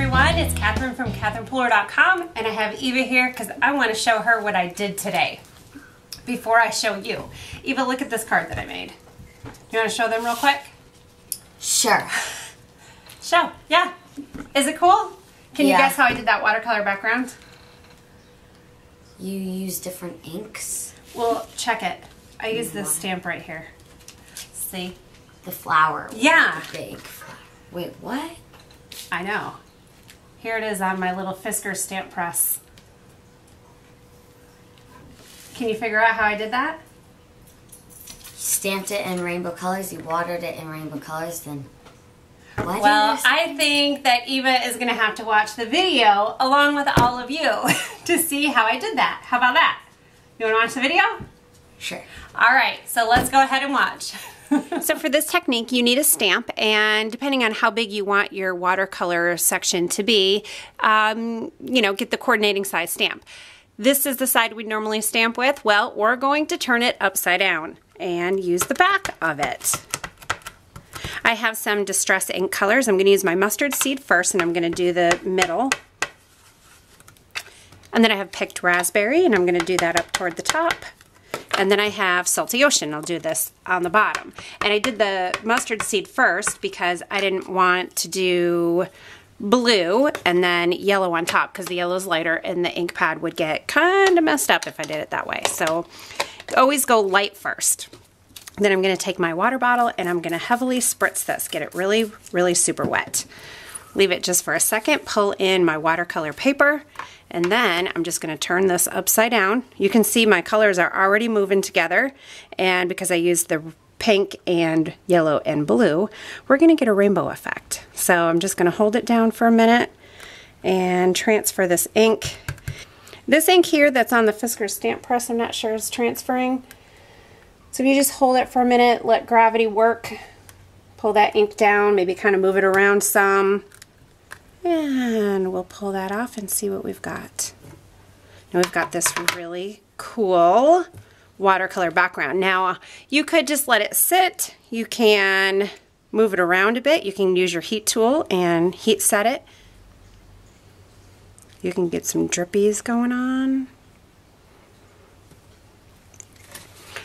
everyone, it's Catherine from CatherinePuller.com, and I have Eva here because I want to show her what I did today before I show you. Eva, look at this card that I made. You want to show them real quick? Sure. Show, yeah. Is it cool? Can you guess how I did that watercolor background? You use different inks? Well, check it. I use this stamp right here. See? The flower. Yeah. The big flower. Wait, what? I know. Here it is on my little Fisker stamp press. Can you figure out how I did that? You stamped it in rainbow colors, you watered it in rainbow colors, then what? Well, I think that Eva is going to have to watch the video along with all of you to see how I did that. How about that? You want to watch the video? Sure. All right, so let's go ahead and watch. So for this technique, you need a stamp, and depending on how big you want your watercolor section to be, you know, get the coordinating size stamp. This is the side we normally stamp with. Well, we're going to turn it upside down and use the back of it. I have some Distress ink colors. I'm going to use my mustard seed first, and I'm going to do the middle. And then I have picked raspberry, and I'm going to do that up toward the top. And then I have Salty Ocean. I'll do this on the bottom. And I did the mustard seed first because I didn't want to do blue and then yellow on top because the yellow is lighter and the ink pad would get kind of messed up if I did it that way. So always go light first. Then I'm going to take my water bottle and I'm going to heavily spritz this. Get it really, really super wet. Leave it just for a second. Pull in my watercolor paper. And then I'm just going to turn this upside down. You can see my colors are already moving together. And because I used the pink and yellow and blue, we're going to get a rainbow effect. So I'm just going to hold it down for a minute and transfer this ink. This ink here that's on the Fisker stamp press, I'm not sure is transferring. So if you just hold it for a minute, let gravity work, pull that ink down, maybe kind of move it around some. And we'll pull that off and see what we've got. Now we've got this really cool watercolor background. Now you could just let it sit. You can move it around a bit. You can use your heat tool and heat set it. You can get some drippies going on.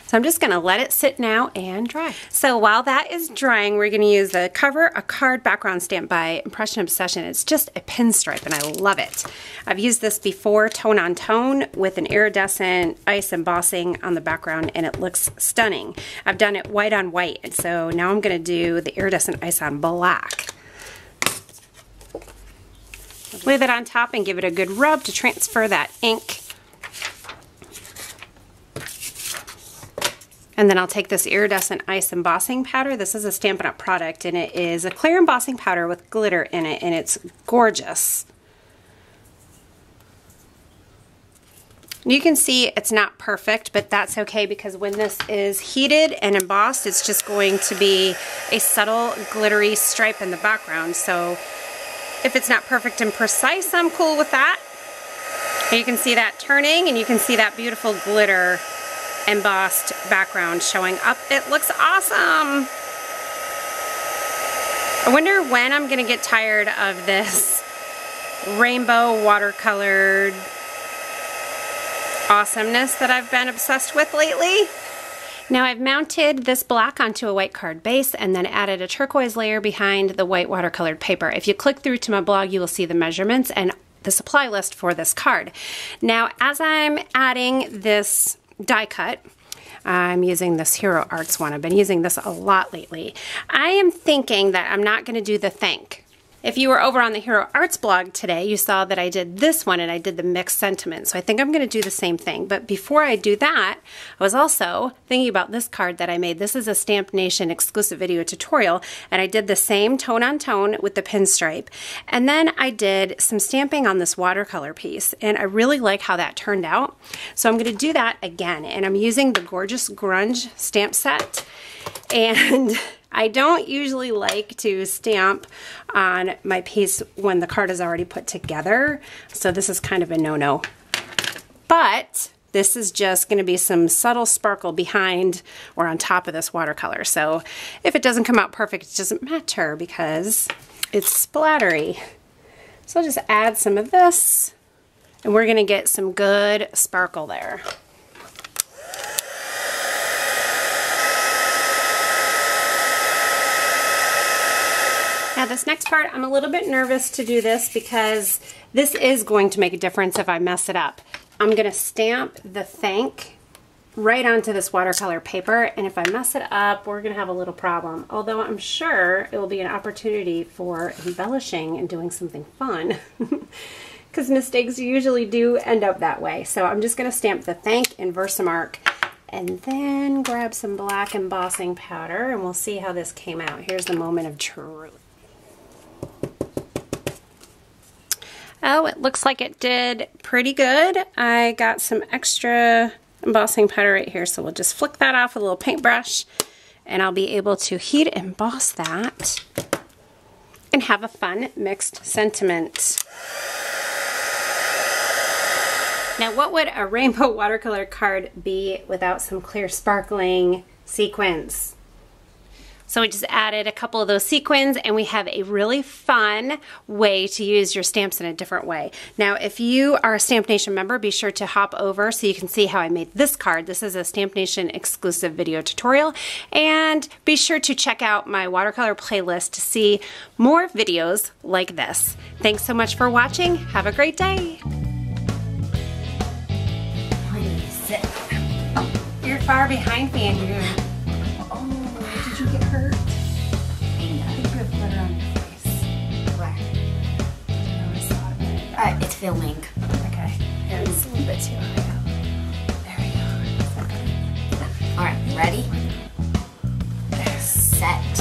So I'm just going to let it sit now and dry. So while that is drying, we're going to use the Cover a Card background stamp by Impression Obsession. It's just a pinstripe and I love it. I've used this before tone on tone with an iridescent ice embossing on the background and it looks stunning. I've done it white on white, and so now I'm going to do the iridescent ice on black. Lay that on top and give it a good rub to transfer that ink. And then I'll take this iridescent ice embossing powder. This is a Stampin' Up! Product, and it is a clear embossing powder with glitter in it, and it's gorgeous. You can see it's not perfect, but that's okay because when this is heated and embossed, it's just going to be a subtle glittery stripe in the background. So if it's not perfect and precise, I'm cool with that. And you can see that turning, and you can see that beautiful glitter embossed background showing up. It looks awesome. I wonder when I'm gonna get tired of this rainbow watercolored awesomeness that I've been obsessed with lately. Now I've mounted this black onto a white card base and then added a turquoise layer behind the white watercolored paper. If you click through to my blog, you will see the measurements and the supply list for this card. Now as I'm adding this die cut, I'm using this Hero Arts one. I've been using this a lot lately. I am thinking that I'm not going to do the thank. If you were over on the Hero Arts blog today, you saw that I did this one and I did the mixed sentiment. So I think I'm going to do the same thing. But before I do that, I was also thinking about this card that I made. This is a Stamp Nation exclusive video tutorial, and I did the same tone on tone with the pinstripe. And then I did some stamping on this watercolor piece, and I really like how that turned out. So I'm going to do that again, and I'm using the gorgeous Grunge stamp set. And I don't usually like to stamp on my piece when the card is already put together, so this is kind of a no-no. But this is just going to be some subtle sparkle behind or on top of this watercolor. So if it doesn't come out perfect, it doesn't matter because it's splattery. So I'll just add some of this, and we're gonna get some good sparkle there. Now this next part, I'm a little bit nervous to do this because this is going to make a difference if I mess it up. I'm gonna stamp the thank right onto this watercolor paper, and if I mess it up, we're gonna have a little problem. Although I'm sure it will be an opportunity for embellishing and doing something fun, because mistakes usually do end up that way. So I'm just gonna stamp the thank in Versamark, and then grab some black embossing powder, and we'll see how this came out. Here's the moment of truth. Oh, it looks like it did pretty good. I got some extra embossing powder right here, so we'll just flick that off with a little paintbrush, and I'll be able to heat emboss that and have a fun mixed sentiment. Now, what would a rainbow watercolor card be without some clear sparkling sequins? So we just added a couple of those sequins, and we have a really fun way to use your stamps in a different way. Now, if you are a Stamp Nation member, be sure to hop over so you can see how I made this card. This is a Stamp Nation exclusive video tutorial, and be sure to check out my watercolor playlist to see more videos like this. Thanks so much for watching. Have a great day. I need to sit. You're far behind me, and you're... Did you get hurt? I know. I think you have glitter on your face. Where? I saw it a minute ago. It's filming. Okay. Here, it's a little bit too high. There we go. All right, ready? Set.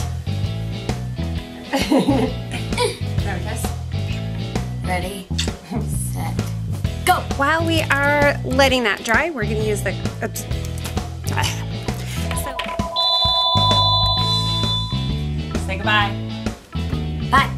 There it is. Ready? Set. Go! While we are letting that dry, we're going to use the... Say goodbye. Bye.